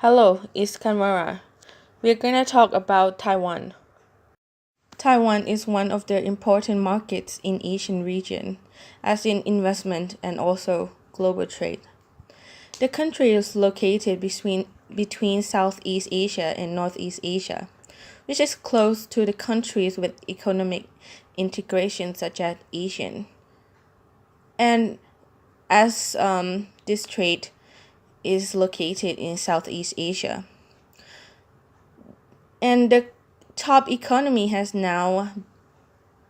Hello, it's Kanwara. We're going to talk about Taiwan. Taiwan is one of the important markets in Asian region, as in investment and also global trade. The country is located between Southeast Asia and Northeast Asia, which is close to the countries with economic integration such as Asian. And as this trade is located in Southeast Asia. And the top economy has now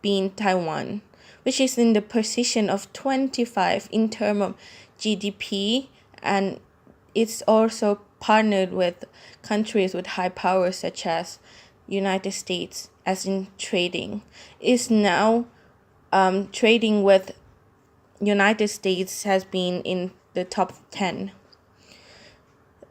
been Taiwan, which is in the position of 25 in terms of GDP, and it's also partnered with countries with high power such as United States, as in trading. Is now trading with United States has been in the top 10.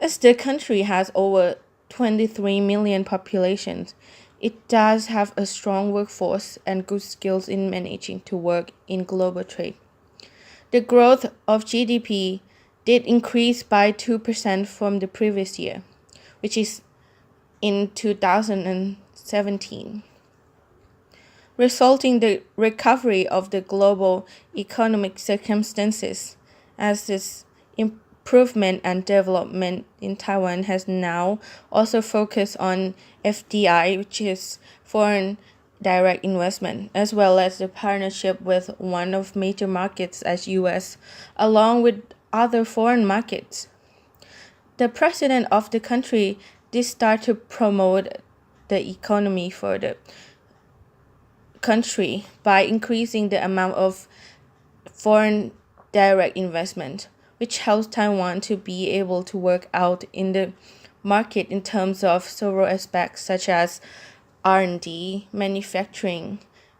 As the country has over 23 million populations, it does have a strong workforce and good skills in managing to work in global trade. The growth of GDP did increase by 2% from the previous year, which is in 2017, resulting the recovery of the global economic circumstances as this improvement and development in Taiwan has now also focused on FDI, which is foreign direct investment, as well as the partnership with one of major markets as US, along with other foreign markets. The president of the country did start to promote the economy for the country by increasing the amount of foreign direct investment, which helps Taiwan to be able to work out in the market in terms of several aspects such as R&D, manufacturing,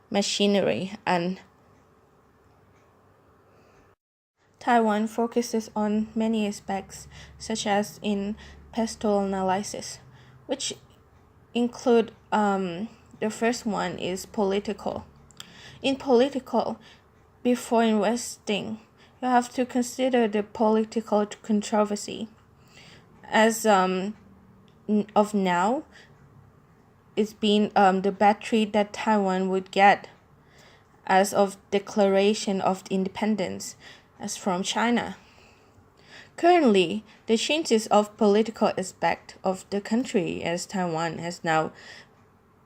machinery, and Taiwan focuses on many aspects such as in pestle analysis, which include the first one is political. In political, before investing, you have to consider the political controversy. As of now, it's been the battery that Taiwan would get as of declaration of independence as from China. Currently, the changes of political aspect of the country as Taiwan has now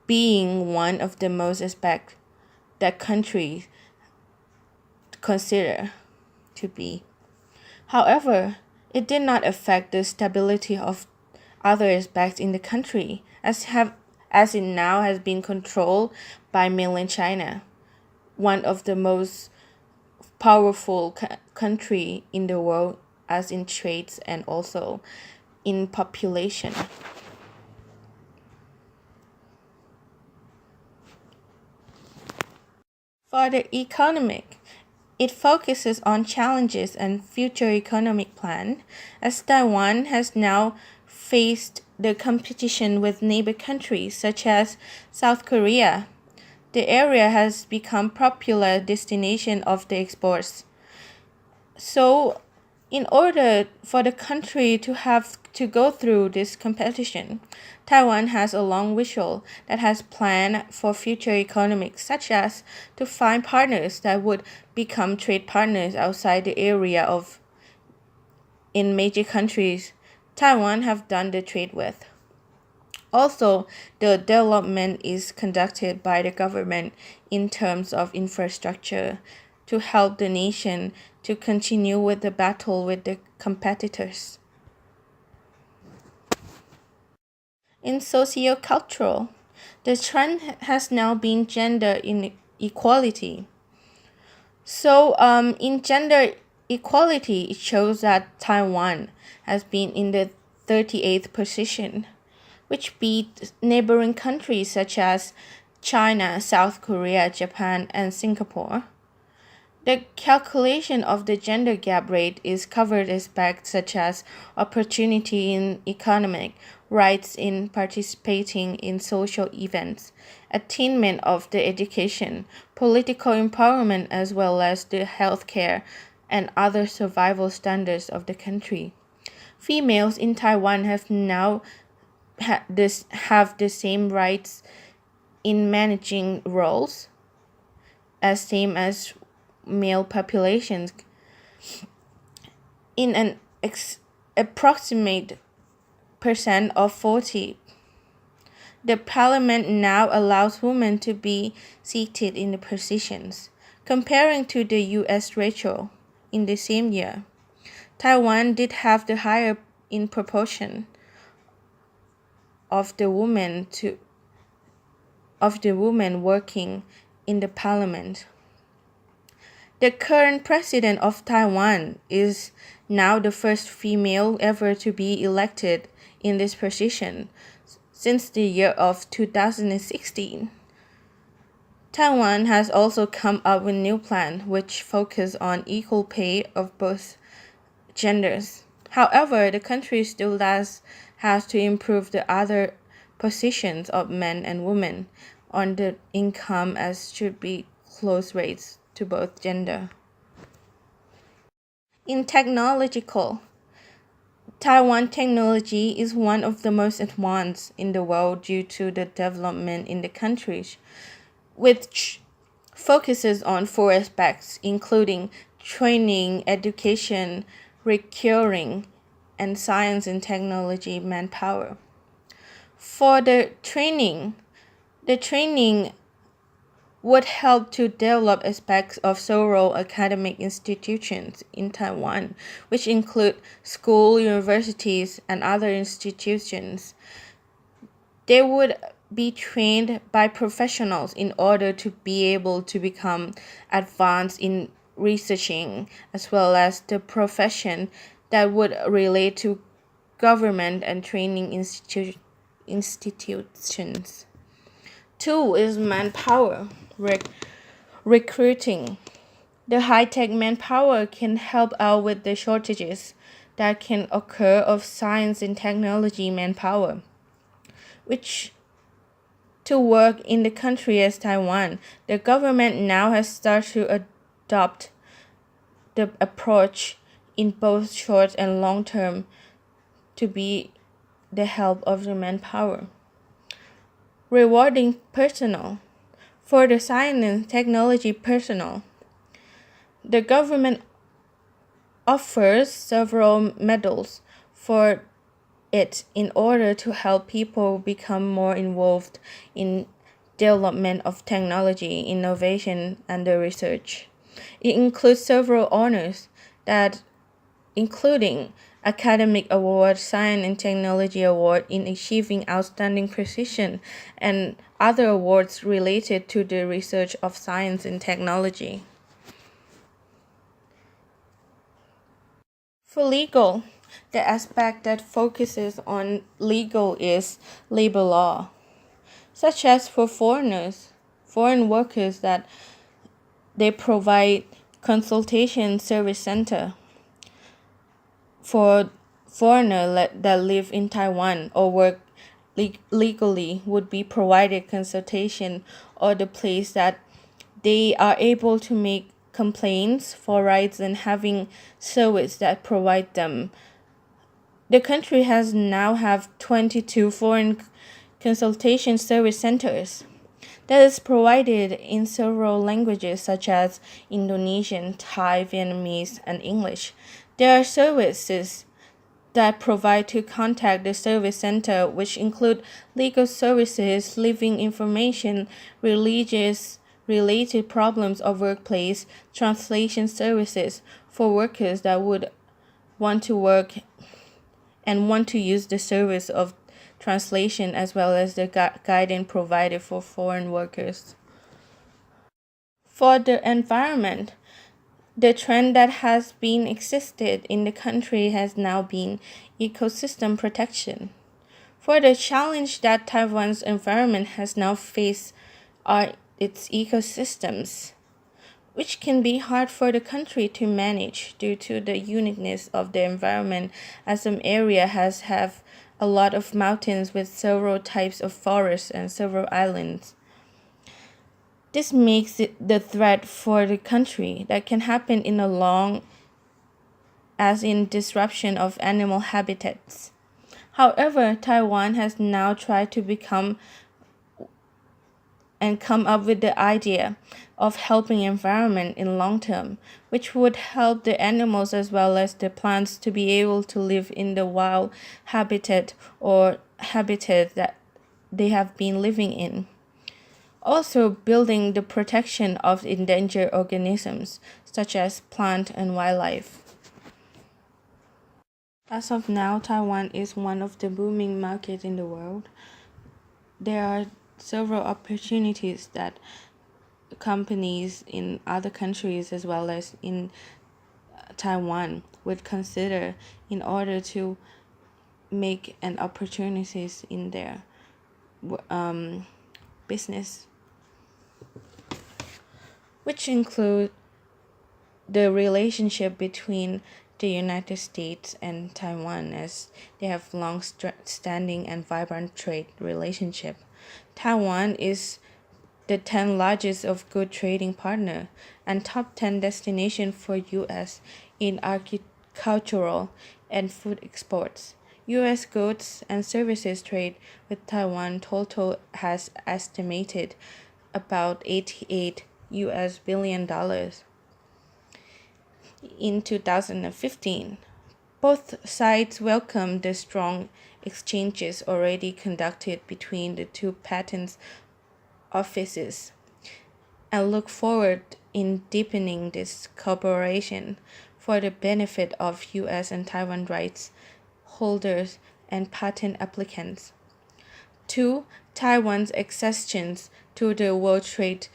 being one of the most aspect that country consider to be. However, it did not affect the stability of other aspects in the country, as it now has been controlled by mainland China, one of the most powerful country in the world, as in trades and also in population. For the economic, it focuses on challenges and future economic plan, as Taiwan has now faced the competition with neighbor countries such as South Korea. The area has become popular destination of the exports. So, in order for the country to have to go through this competition, Taiwan has a long visual that has planned for future economics, such as to find partners that would become trade partners outside the area of in major countries Taiwan have done the trade with. Also, the development is conducted by the government in terms of infrastructure to help the nation to continue with the battle with the competitors. In socio-cultural, the trend has now been gender inequality. So, in gender equality, it shows that Taiwan has been in the 38th position, which beat neighboring countries such as China, South Korea, Japan, and Singapore. The calculation of the gender gap rate is covered aspects such as opportunity in economic, rights in participating in social events, attainment of the education, political empowerment, as well as the healthcare and other survival standards of the country. Females in Taiwan have now have the same rights in managing roles as same as male populations in an approximate percent of 40. The parliament now allows women to be seated in the positions. Comparing to the US ratio in the same year, Taiwan did have the higher in proportion of the women working in the parliament. The current president of Taiwan is now the first female ever to be elected in this position since the year of 2016. Taiwan has also come up with new plan which focus on equal pay of both genders. However, the country still has to improve the other positions of men and women on the income as should be close rates to both gender. In technological, Taiwan technology is one of the most advanced in the world due to the development in the country, which focuses on four aspects, including training, education, recurring, and science and technology manpower. For the training would help to develop aspects of several academic institutions in Taiwan, which include school, universities, and other institutions. They would be trained by professionals in order to be able to become advanced in researching, as well as the profession that would relate to government and training institutions. Two is manpower, recruiting. The high-tech manpower can help out with the shortages that can occur of science and technology manpower, which to work in the country as Taiwan, the government now has started to adopt the approach in both short and long term to be the help of the manpower. Rewarding personnel. For the science and technology personnel, the government offers several medals for it in order to help people become more involved in development of technology, innovation, and the research. It includes several honors that including Academic Award, Science and Technology Award in achieving outstanding precision, and other awards related to the research of science and technology. For legal, the aspect that focuses on legal is labor law, such as for foreign workers that they provide consultation service center for foreigners that live in Taiwan or work legally would be provided consultation or the place that they are able to make complaints for rights and having service that provide them. The country has now have 22 foreign consultation service centers that is provided in several languages such as Indonesian, Thai, Vietnamese, and English. There are services that provide to contact the service center, which include legal services, living information, religious related problems of workplace, translation services for workers that would want to work and want to use the service of translation, as well as the guidance provided for foreign workers. For the environment, the trend that has been existed in the country has now been ecosystem protection. For the challenge that Taiwan's environment has now faced are its ecosystems, which can be hard for the country to manage due to the uniqueness of the environment, as some area have a lot of mountains with several types of forests and several islands. This makes it the threat for the country that can happen in the long as in disruption of animal habitats. However, Taiwan has now tried to become and come up with the idea of helping environment in long term, which would help the animals as well as the plants to be able to live in the wild habitat or habitat that they have been living in. Also building the protection of endangered organisms such as plant and wildlife. As of now, Taiwan is one of the booming markets in the world. There are several opportunities that companies in other countries as well as in Taiwan would consider in order to make an opportunities in their business, which include the relationship between the United States and Taiwan, as they have long-standing and vibrant trade relationship. Taiwan is the 10th largest of good trading partner and top 10 destination for U.S. in agricultural and food exports. U.S. goods and services trade with Taiwan total has estimated about $88 billion in 2015. Both sides welcome the strong exchanges already conducted between the two patent offices and look forward in deepening this cooperation for the benefit of U.S. and Taiwan rights holders and patent applicants. 2. Taiwan's accession to the World Trade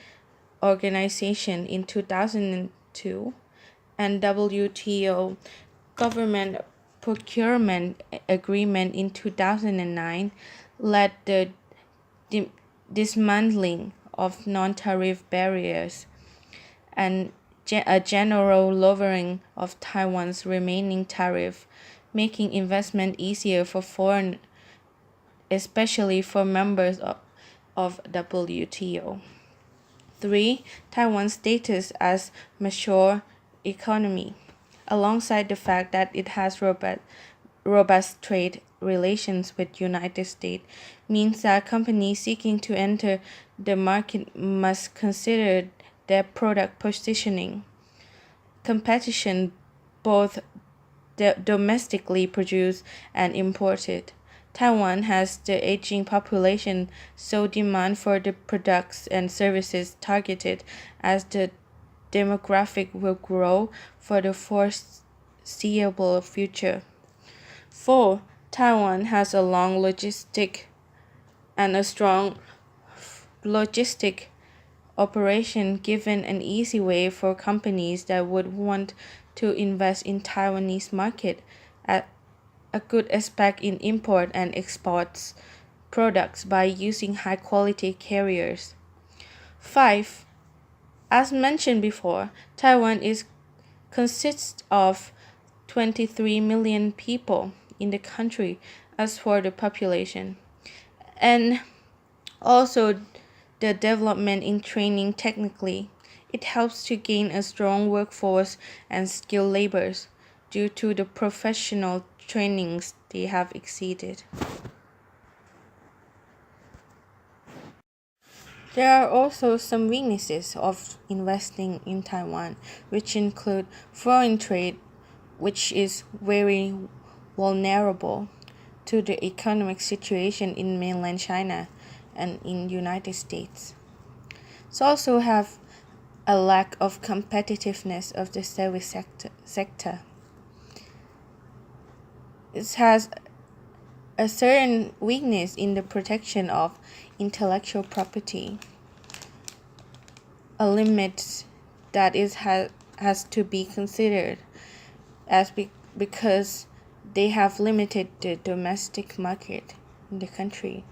Organization in 2002 and WTO government procurement agreement in 2009 led the dismantling of non-tariff barriers and a general lowering of Taiwan's remaining tariff, making investment easier for foreign, especially for members of WTO. 3. Taiwan's status as mature economy, alongside the fact that it has robust trade relations with United States, means that companies seeking to enter the market must consider their product positioning, competition, both domestically produced and imported. Taiwan has the aging population, so demand for the products and services targeted as the demographic will grow for the foreseeable future. 4. Taiwan has a long logistic and a strong logistic operation, given an easy way for companies that would want to invest in Taiwanese market at a good aspect in import and exports products by using high quality carriers. 5. As mentioned before, Taiwan consists of 23 million people in the country as for the population, and also the development in training technically. It helps to gain a strong workforce and skilled laborers due to the professional trainings they have exceeded. There are also some weaknesses of investing in Taiwan, which include foreign trade, which is very vulnerable to the economic situation in mainland China and in United States. It also have a lack of competitiveness of the service sector. It has a certain weakness in the protection of intellectual property, a limit that has to be considered because they have limited the domestic market in the country.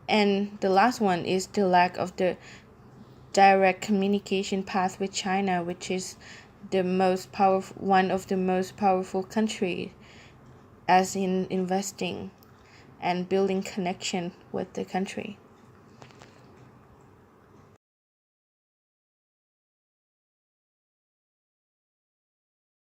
And the last one is the lack of the direct communication path with China, which is one of the most powerful countries as in investing and building connection with the country.